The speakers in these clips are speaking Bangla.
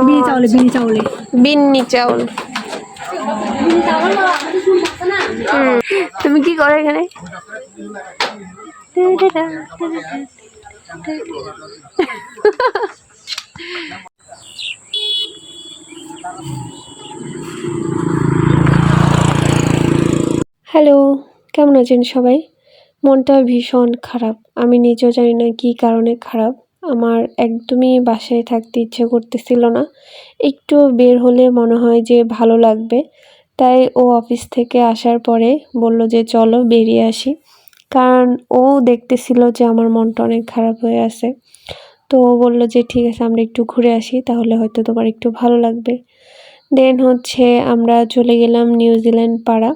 বিনি চাউলে বিন্নি চাউল। তুমি কি করো এখানে? হ্যালো, কেমন আছেন সবাই? মনটা ভীষণ খারাপ। আমি নিজেও জানি না কী কারণে খারাপ। আমার একদমই বাসায় থাকতে ইচ্ছে করতেছিল না। একটু বের হলে মনে হয় যে ভালো লাগবে। তাই ও অফিস থেকে আসার পরে বলল যে চলো বেরিয়ে আসি। কারণ ও দেখতেছিল যে আমার মনটা অনেক খারাপ হয়ে আছে। তো ও বলল যে ঠিক আছে আমরা একটু ঘুরে আসি, তাহলে হয়তো তোমার একটু ভালো লাগবে। দেন হচ্ছে আমরা চলে গেলাম নিউজিল্যান্ড পাড়া।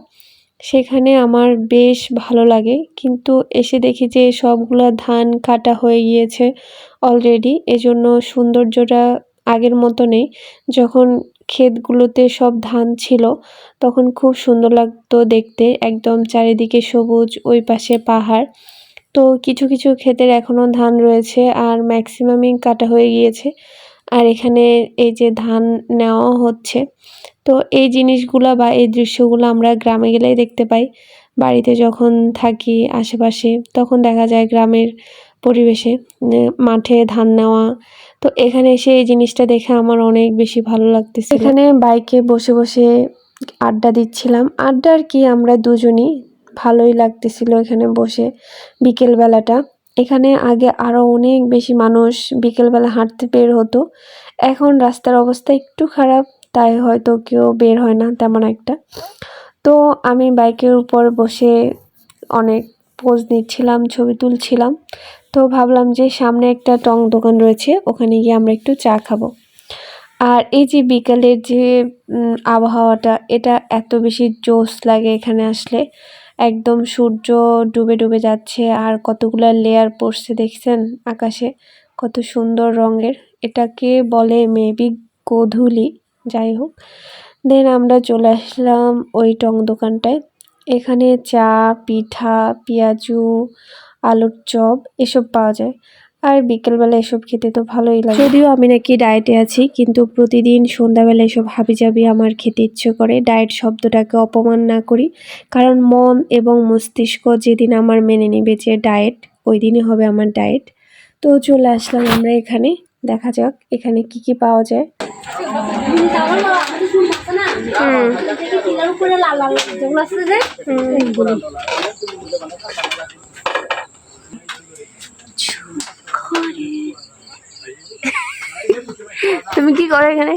সেখানে আমার বেশ ভালো লাগে, কিন্তু এসে দেখি যে সবগুলা ধান কাটা হয়ে গিয়েছে অলরেডি। এজন্য সৌন্দর্যটা আগের মতো নেই। যখন ক্ষেতগুলোতে সব ধান ছিল তখন খুব সুন্দর লাগতো দেখতে, একদম চারিদিকে সবুজ, ওই পাশে পাহাড়। তো কিছু কিছু ক্ষেতের এখনো ধান রয়েছে আর ম্যাক্সিমামই কাটা হয়ে গিয়েছে। আর এখানে এই যে ধান নেওয়া হচ্ছে। তো এই জিনিসগুলা বা এই দৃশ্যগুলো আমরা গ্রামে গেলেই দেখতে পাই। বাড়িতে যখন থাকি আশেপাশে তখন দেখা যায় গ্রামের পরিবেশে মাঠে ধান নেওয়া। তো এখানে এসে এই জিনিসটা দেখে আমার অনেক বেশি ভালো লাগতেছে। এখানে বাইকে বসে বসে আড্ডা দিচ্ছিলাম। আড্ডা আর কি, আমরা দুজনই ভালোই লাগতেছিল এখানে বসে বিকেলবেলাটা। এখানে আগে আরো অনেক বেশি মানুষ বিকেলবেলা হাঁটতে বের হতো। এখন রাস্তার অবস্থা একটু খারাপ, তাই হয়তো কেউ বের হয় না তেমন একটা। তো আমি বাইকের উপর বসে অনেক পোজ নিচ্ছিলাম, ছবি তুলছিলাম। তো ভাবলাম যে সামনে একটা টং দোকান রয়েছে, ওখানে গিয়ে আমরা একটু চা খাবো। আর এই যে বিকালের যে আবহাওয়াটা, এটা এত বেশি জোশ লাগে এখানে আসলে। একদম সূর্য ডুবে ডুবে যাচ্ছে আর কতগুলা লেয়ার পড়ছে দেখছেন আকাশে, কত সুন্দর রঙের। এটাকে বলে মেবি গোধূলি, যাই হোক। দেন আমরা চলে আসলাম ওই টং দোকানটায়। এখানে চা, পিঠা, পেঁয়াজু, আলুর চপ এসব পাওয়া যায়। আর বিকেলবেলা এসব খেতে তো ভালোই লাগে। যদিও আমি নাকি ডায়েটে আছি, কিন্তু প্রতিদিন সন্ধ্যাবেলা এসব হাবিজাবি আমার খেতে ইচ্ছে করে। ডায়েট শব্দটাকে অপমান না করি, কারণ মন এবং মস্তিষ্ক যেদিন আমার মেনে নেবে যে ডায়েট, ওই দিনই হবে আমার ডায়েট। তো চলে আসলাম আমরা এখানে, দেখা যাক এখানে কি কি পাওয়া যায়। তুমি কি করো এখানে?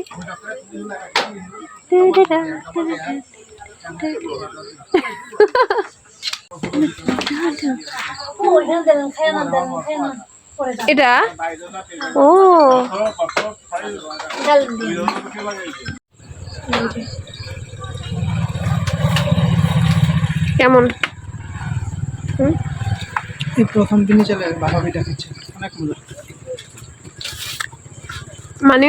এটা ও কেমন? এই প্রথম দিনে চলে বাবা পিঠা খাচ্ছে, অনেক মজা। মানে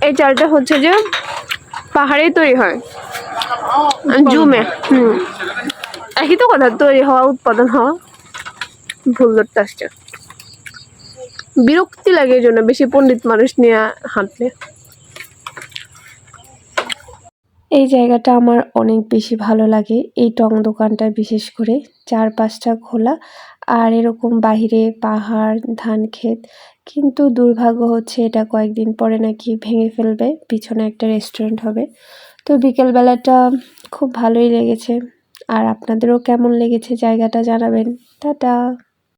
এই চালটা হচ্ছে যে পাহাড়েই তৈরি হয়, জুমে। একই তো কথা, তৈরি হওয়া, উৎপাদন হওয়া। ভুল ধরতে আসছে, বিরক্তি লাগে এই জন্য বেশি পণ্ডিত মানুষ নিয়ে হাঁটলে। এই জায়গাটা আমার অনেক বেশি ভালো লাগে, এই টং দোকানটা বিশেষ করে। চারপাশটা খোলা আর এরকম বাহিরে পাহাড়, ধান ক্ষেত। কিন্তু দুর্ভাগ্য হচ্ছে এটা কয়েকদিন পরে নাকি ভেঙে ফেলবে, পিছনে একটা রেস্টুরেন্ট হবে। তো বিকেলবেলাটা খুব ভালোই লেগেছে। আর আপনাদেরও কেমন লেগেছে জায়গাটা জানাবেন। টাটা।